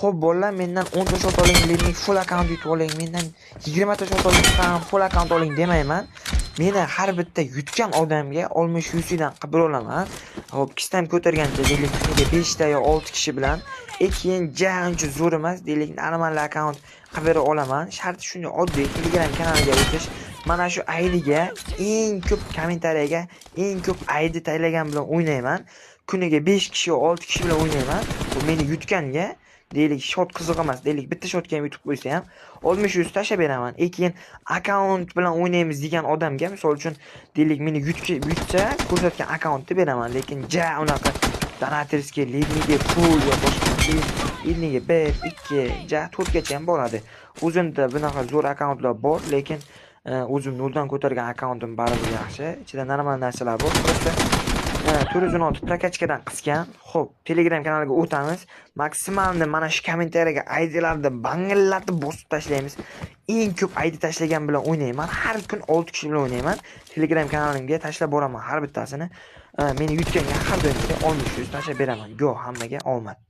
Xo'p bolalar, mendan 10 ta shot oling, limit full account yutib oling, mendan 20 ta shot oling, ham full account oling demayman. Meni har bitta yutgan odamga 60-100 dan qilib olaman. Xo'p, kistam ko'targancha deylik, kuniga 5 ta yo 6 kishi bilan keyin uncha zo'r emas deylik, normal akkaunt qilib bera olaman. Sharti shunday oddiy, Telegram kanaliga o'tish. Mana shu IDga eng ko'p kommentariyaga eng ko'p ID taylagan bilan o'ynayman. Kuniga 5 kishi yo 6 kishi bilan o'ynayman. Bu meni yutganga deylik shot qiziq emas, deylik bitta shotga ham yutib qo'ysa ham 60-100 tashlab beraman. Keyin akkaunt bilan o'ynaymiz degan odamga, misol uchun deylik meni yutsa ko'rsatgan akkauntni beraman, lekin unaqa donatorskiy limitiga pul yo boshqa ilniga 1, 2, 4 gacha ham boradi. O'zimda bunaqa zo'r akkauntlar bor, lekin o'zim noldan ko'targan akkauntim baribir yaxshi. Ichida normal narsalar bor. Просто 416 ta kachkadan qisgan. Xo'p, Telegram kanaliga o'tamiz. Maksimalni mana shu kommentariyaga IDlarni bangillatib bosib tashlaymiz. Eng ko'p ID tashlagan bilan o'ynayman. Har kun 6 kishi bilan o'ynayman. Telegram kanalimga tashlab boraman har bittasini. Meni yutganga har doim 10-100 tashlab beraman. Go, hammaga omad.